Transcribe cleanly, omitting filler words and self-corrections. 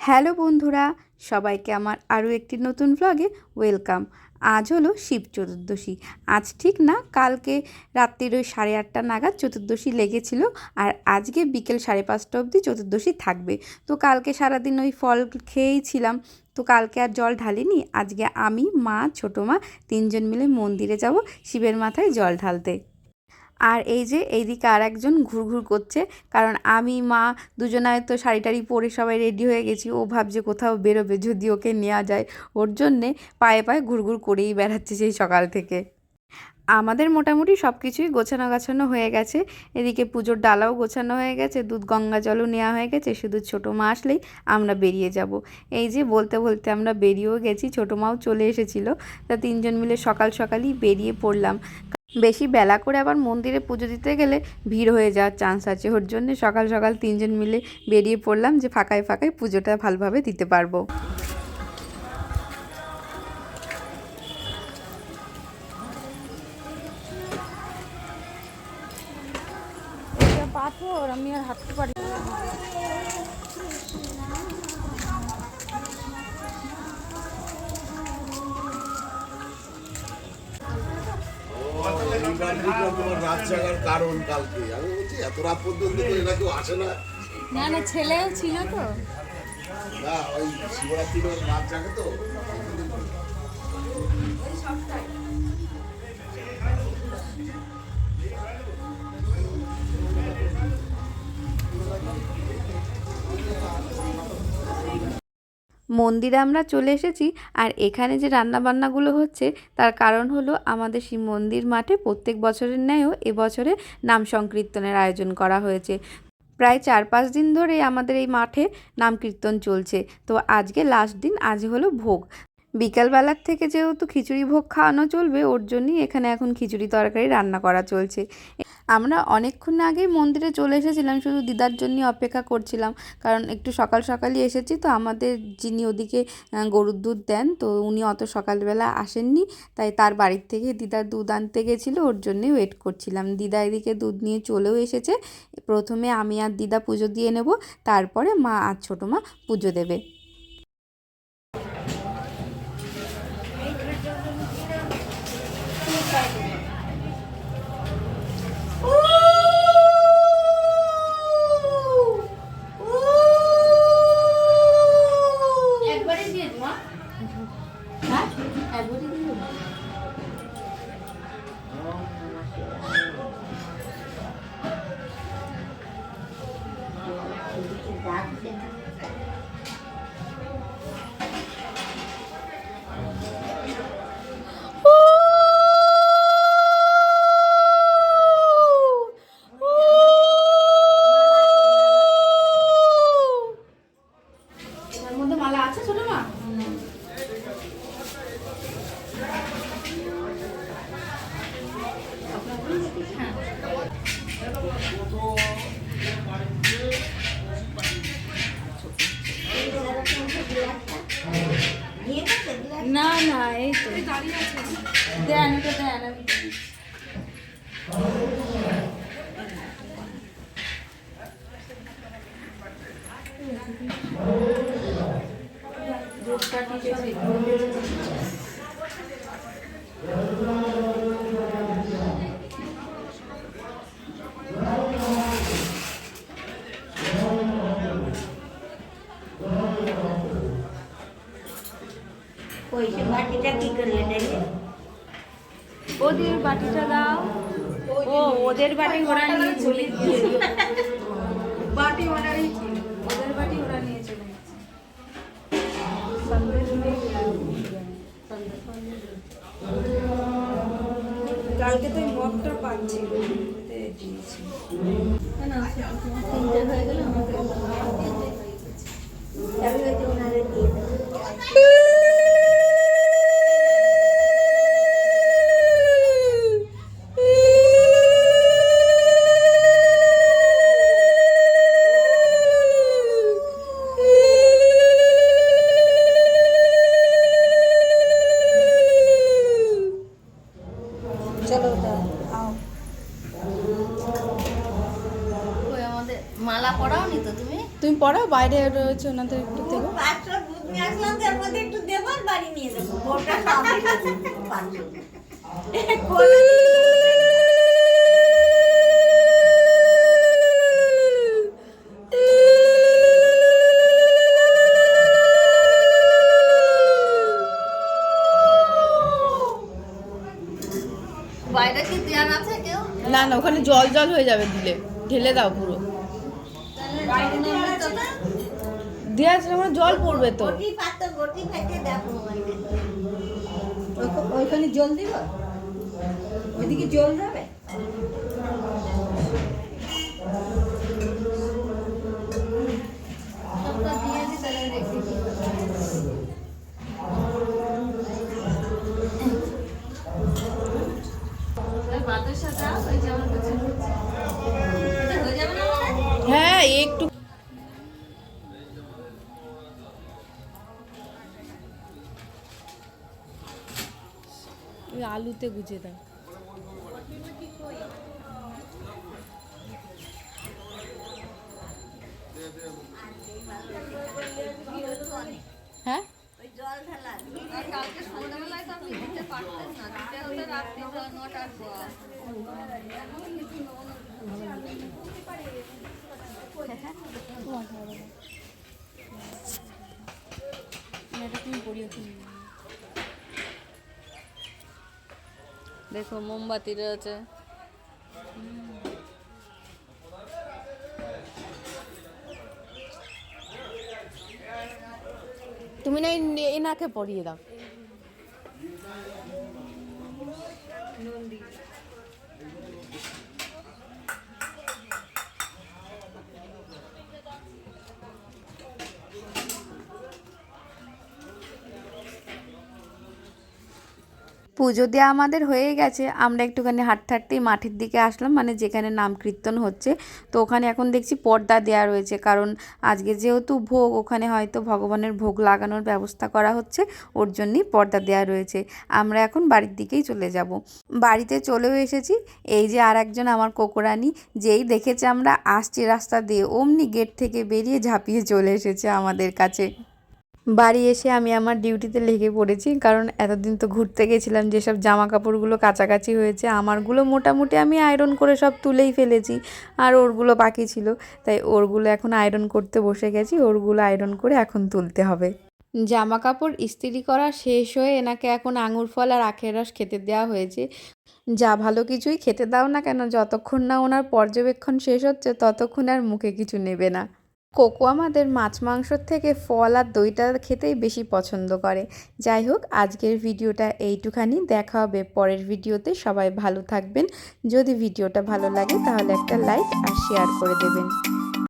Hello বন্ধুরা, সবাইকে আমার আরও একটি নতুন ব্লগে ওয়েলকাম। আজ হলো শিব চতুর্দশী। আজ ঠিক না, কালকে রাত্রির ওই 8:30 নাগাদ চতুর্দশী লেগেছিল, আর আজকে বিকেল 5:30 অবধি চতুর্দশী থাকবে। তো কালকে সারাদিন ওই ফল খেয়েই ছিলাম, তো কালকে আর জল ঢালিনি। আজকে আমি, মা, ছোটো মা তিনজন মিলে মন্দিরে যাব শিবের মাথায় জল ঢালতে। আর এই যে এইদিকে আর একজন ঘুরঘুর করছে, কারণ আমি মা দুজনায় তো শাড়ি টাড়ি পরে সবাই রেডি হয়ে গেছি। ও ভাবছে কোথাও বেরোবে, যদি ওকে নেওয়া যায়। ওর জন্যে পায়ে পায়ে ঘুরঘুর করেই বেড়াচ্ছে সেই সকাল থেকে। আমাদের মোটামুটি সব কিছুই গোছানো গাছানো হয়ে গেছে। এদিকে পুজোর ডালাও গোছানো হয়ে গেছে, দুধ গঙ্গা জলও নেওয়া হয়ে গেছে। শুধু ছোটো মা আসলেই আমরা বেরিয়ে যাব। এই যে বলতে বলতে আমরা বেরিয়েও গেছি, ছোটো মাও চলে এসেছিলো। তা তিনজন মিলে সকাল সকালই বেরিয়ে পড়লাম। বেশি বেলা করে আবার মন্দিরে পুজো দিতে গেলে ভিড় হয়ে যাওয়ার চান্স আছে, ওর জন্য সকাল সকাল তিনজন মিলে বেরিয়ে পড়লাম, যে ফাঁকায় ফাঁকায় পুজোটা ভালোভাবে দিতে পারবো। পাথর আমি আর হাঁটতে পারি না। তোমার রাত জাগার কারণ কালকে আমি বলছি এত রাত পর্যন্ত এরা কেউ আসে না। না না, ছেলেও ছিল তো না, ওই শিবরাত্রির রাত জাগে তো। মন্দিরে আমরা চলে এসেছি, আর এখানে যে রান্নাবান্নাগুলো হচ্ছে তার কারণ হলো আমাদের শিব মন্দির মাঠে প্রত্যেক বছরের ন্যায়ও এবছরে নাম সংকীর্তনের আয়োজন করা হয়েছে। প্রায় 4-5 দিন ধরে আমাদের এই মাঠে নাম কীর্তন চলছে। তো আজকে লাস্ট দিন, আজ হলো ভোগ। বিকালবেলার থেকে যেহেতু খিচুড়ি ভোগ খাওয়ানো চলবে, ওর জন্যই এখানে এখন খিচুড়ি তরকারি রান্না করা চলছে। আমরা অনেকক্ষণ আগেই মন্দিরে চলে এসেছিলাম, শুধু দিদার জন্য অপেক্ষা করছিলাম, কারণ একটু সকাল সকালই এসেছি। তো আমাদের যিনি ওদিকে গরুর দুধ দেন, তো উনি অত সকালবেলা আসেননি, তাই তার বাড়ির থেকে দিদার দুধ আনতে গেছিলো, ওর জন্যই ওয়েট করছিলাম। দিদা এদিকে দুধ নিয়ে চলেও এসেছে। প্রথমে আমি আর দিদা পুজো দিয়ে নেব, তারপরে মা আর ছোটো মা পুজো দেবে। না না, এই তো দাঁড়িয়ে আছে। দেন ওটা দেন, আমি বাটিটা কি করলে দেখে ওদের বাটিটা দাও। ও ওদের বাটি ওরা নিয়ে চলে গিয়েছে। বাটি ওরাই ছিল, ওদের বাটি ওরা নিয়ে চলে গেছে। কালকে তো মগটা পাচ্ছি হয়ে গেল আমাকে ওনারা দিয়ে দেবে। মালা পরাও নি তো তুমি? বাইরে রয়েছে ওনাদের একটু দেবো। 500 দুধ নিয়ে আসলাম, তার মধ্যে একটু দেবো আর বাড়ি নিয়ে যাবো। ওটা সব মিলে 500। বাইরে কি ধ্যান আছে কেউ? না না, ওখানে জল জল হয়ে যাবে দিলে, ঢেলে দাও পুরো। দিয়ে আসলে আমার জল পড়বে তো। গটি পাতা গটি ফেটে দেখো ওইখানে জল দিব, ওইদিকে জল যাবে। হ্যাঁ একটু আলুতে গুজে দাও। হ্যাঁ কালকে সন্ধ্যাবেলায় তো আপনি দিতে পারতেন না, দিতে হতো রাত্রি 9টার পর। দেখো মোমবাতি রয়েছে। তুমি না এনাকে পরিয়ে দাও। পুজো দেওয়া আমাদের হয়ে গেছে, আমরা একটুখানি হাঁটতে হাঁটতেই মাঠের দিকে আসলাম, মানে যেখানে নাম কীর্তন হচ্ছে। তো ওখানে এখন দেখছি পর্দা দেওয়া রয়েছে, কারণ আজকে যেহেতু ভোগ, ওখানে হয়তো ভগবানের ভোগ লাগানোর ব্যবস্থা করা হচ্ছে, ওর জন্যই পর্দা দেওয়া রয়েছে। আমরা এখন বাড়ির দিকেই চলে যাব। বাড়িতে চলেও এসেছি। এই যে আর একজন আমার কোকোরানি, যেই দেখেছে আমরা আসছি রাস্তা দিয়ে, অমনি গেট থেকে বেরিয়ে ঝাঁপিয়ে চলে এসেছে আমাদের কাছে। বাড়ি এসে আমি আমার ডিউটিতে লেগে পড়েছি, কারণ এতদিন তো ঘুরতে গেছিলাম, যেসব জামা কাপড়গুলো কাছাকাছি হয়েছে আমারগুলো মোটামুটি আমি আয়রন করে সব তুলেই ফেলেছি, আর ওরগুলো বাকি ছিল, তাই ওরগুলো এখন আয়রন করতে বসে গেছি। ওরগুলো আয়রন করে এখন তুলতে হবে। জামা কাপড় ইস্ত্রি করা শেষ হয়ে এনাকে এখন আঙুর ফল আর আখের রস খেতে দেওয়া হয়েছে। যা ভালো কিছুই খেতে দাও না কেন, যতক্ষণ না ওনার পর্যবেক্ষণ শেষ হচ্ছে ততক্ষণ আর মুখে কিছু নেবে না। কোকো আমাদের মাছ মাংসর থেকে ফল আর দইটা খেতেই বেশি পছন্দ করে। যাই হোক, আজকের ভিডিওটা এইটুখানি, দেখা হবে পরের ভিডিওতে। সবাই ভালো থাকবেন। যদি ভিডিওটা ভালো লাগে তাহলে একটা লাইক আর শেয়ার করে দেবেন।